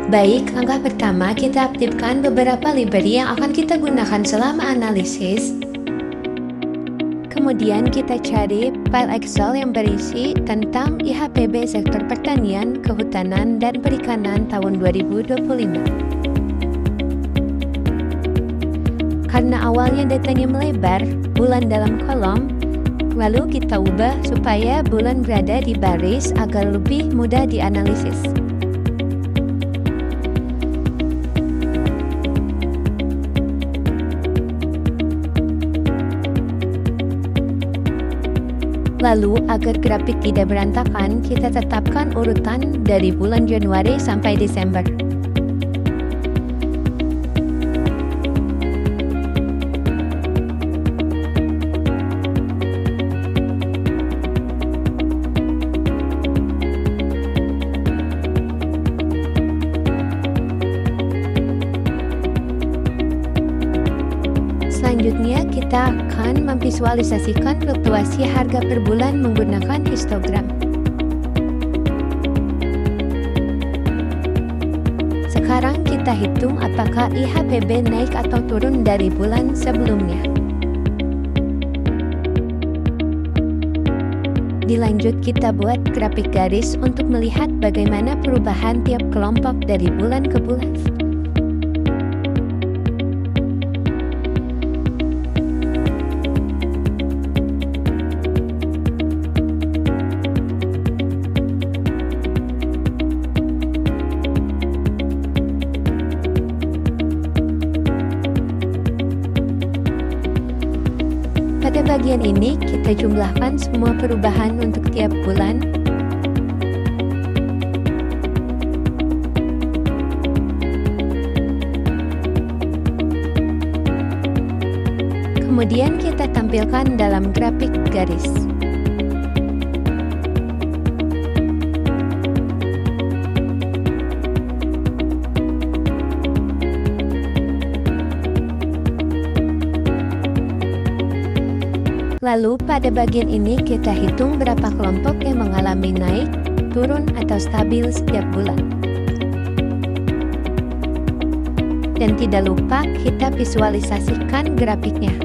Baik, langkah pertama kita aktifkan beberapa library yang akan kita gunakan selama analisis. Kemudian kita cari file Excel yang berisi tentang IHPB sektor pertanian, kehutanan, dan perikanan tahun 2025. Karena awalnya datanya melebar, bulan dalam kolom, lalu kita ubah supaya bulan berada di baris agar lebih mudah dianalisis. Lalu, agar grafik tidak berantakan, kita tetapkan urutan dari bulan Januari sampai Desember. Selanjutnya, kita akan memvisualisasikan fluktuasi harga per bulan menggunakan histogram. Sekarang kita hitung apakah IHPB naik atau turun dari bulan sebelumnya. Dilanjut, kita buat grafik garis untuk melihat bagaimana perubahan tiap kelompok dari bulan ke bulan. Pada bagian ini, kita jumlahkan semua perubahan untuk tiap bulan. Kemudian kita tampilkan dalam grafik garis. Lalu pada bagian ini kita hitung berapa kelompok yang mengalami naik, turun, atau stabil setiap bulan. Dan tidak lupa kita visualisasikan grafiknya.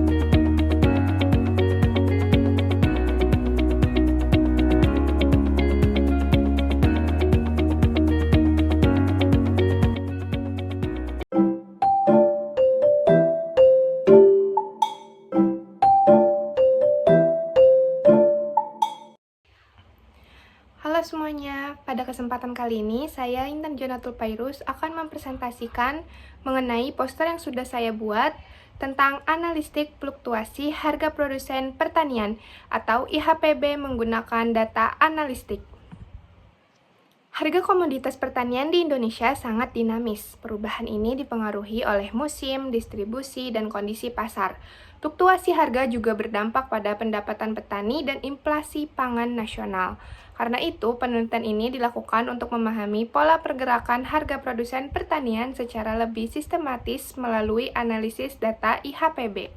Halo semuanya, pada kesempatan kali ini saya Intan Jonatul Pairus akan mempresentasikan mengenai poster yang sudah saya buat tentang analistik fluktuasi harga produsen pertanian atau IHPB menggunakan data analistik. Harga komoditas pertanian di Indonesia sangat dinamis. Perubahan ini dipengaruhi oleh musim, distribusi, dan kondisi pasar. Fluktuasi harga juga berdampak pada pendapatan petani dan inflasi pangan nasional. Karena itu, penelitian ini dilakukan untuk memahami pola pergerakan harga produsen pertanian secara lebih sistematis melalui analisis data IHPB.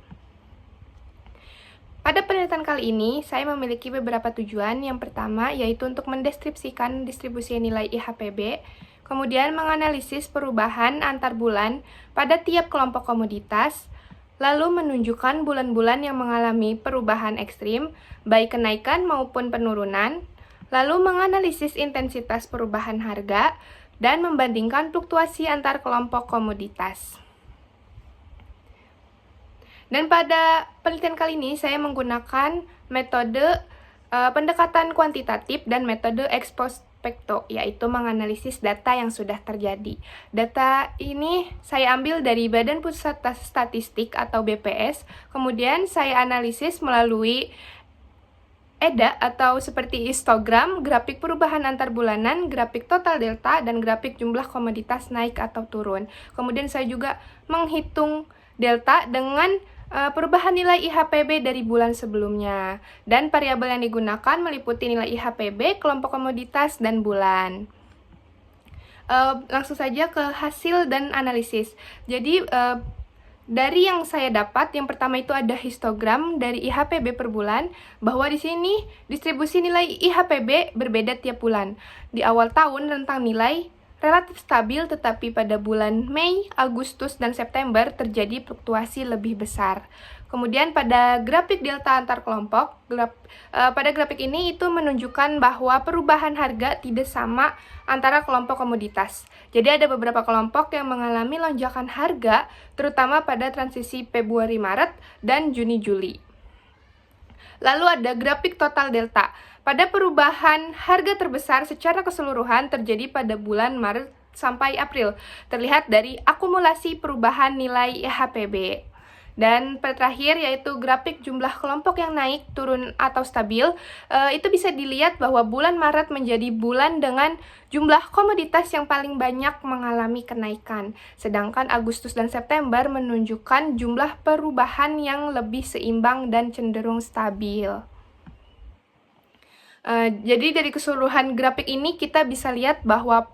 Pada penelitian kali ini, saya memiliki beberapa tujuan. Yang pertama, yaitu untuk mendeskripsikan distribusi nilai IHPB, kemudian menganalisis perubahan antar bulan pada tiap kelompok komoditas, lalu menunjukkan bulan-bulan yang mengalami perubahan ekstrim, baik kenaikan maupun penurunan, lalu menganalisis intensitas perubahan harga, dan membandingkan fluktuasi antar kelompok komoditas. Dan pada penelitian kali ini saya menggunakan metode pendekatan kuantitatif dan metode ex post facto, yaitu menganalisis data yang sudah terjadi. Data ini saya ambil dari Badan Pusat Statistik atau BPS, kemudian saya analisis melalui EDA atau seperti histogram, grafik perubahan antar bulanan, grafik total delta, dan grafik jumlah komoditas naik atau turun. Kemudian saya juga menghitung delta dengan perubahan nilai IHPB dari bulan sebelumnya. Dan variabel yang digunakan meliputi nilai IHPB, kelompok komoditas, dan bulan. Langsung saja ke hasil dan analisis. Jadi, dari yang saya dapat, yang pertama itu ada histogram dari IHPB per bulan, bahwa di sini distribusi nilai IHPB berbeda tiap bulan. Di awal tahun rentang nilai relatif stabil, tetapi pada bulan Mei, Agustus, dan September terjadi fluktuasi lebih besar. Kemudian pada grafik delta antar kelompok, pada grafik ini itu menunjukkan bahwa perubahan harga tidak sama antara kelompok komoditas. Jadi ada beberapa kelompok yang mengalami lonjakan harga, terutama pada transisi Februari-Maret dan Juni-Juli. Lalu ada grafik total delta. Pada perubahan harga terbesar secara keseluruhan terjadi pada bulan Maret sampai April. Terlihat dari akumulasi perubahan nilai IHPB. Dan terakhir yaitu grafik jumlah kelompok yang naik, turun, atau stabil. Itu bisa dilihat bahwa bulan Maret menjadi bulan dengan jumlah komoditas yang paling banyak mengalami kenaikan. Sedangkan Agustus dan September menunjukkan jumlah perubahan yang lebih seimbang dan cenderung stabil. Jadi dari keseluruhan grafik ini kita bisa lihat bahwa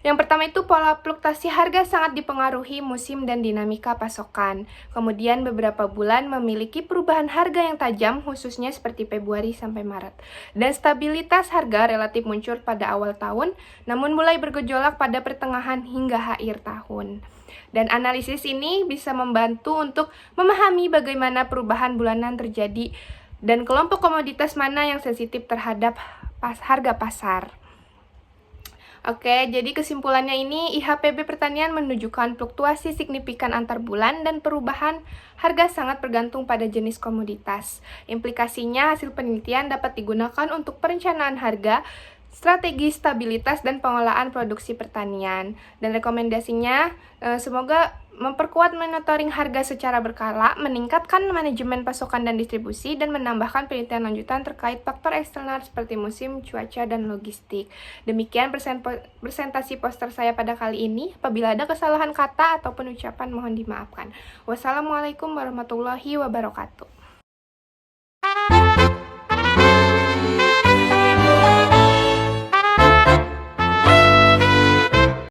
yang pertama itu pola fluktuasi harga sangat dipengaruhi musim dan dinamika pasokan. Kemudian beberapa bulan memiliki perubahan harga yang tajam khususnya seperti Februari sampai Maret. Dan stabilitas harga relatif muncul pada awal tahun namun mulai bergejolak pada pertengahan hingga akhir tahun. Dan analisis ini bisa membantu untuk memahami bagaimana perubahan bulanan terjadi dan kelompok komoditas mana yang sensitif terhadap harga pasar. Oke, jadi kesimpulannya ini IHPB pertanian menunjukkan fluktuasi signifikan antar bulan dan perubahan harga sangat bergantung pada jenis komoditas. Implikasinya hasil penelitian dapat digunakan untuk perencanaan harga, strategi stabilitas, dan pengolahan produksi pertanian. Dan rekomendasinya semoga memperkuat monitoring harga secara berkala, meningkatkan manajemen pasokan dan distribusi, dan menambahkan penelitian lanjutan terkait faktor eksternal seperti musim, cuaca, dan logistik. Demikian presentasi poster saya pada kali ini. Apabila ada kesalahan kata ataupun ucapan mohon dimaafkan. Wassalamualaikum warahmatullahi wabarakatuh.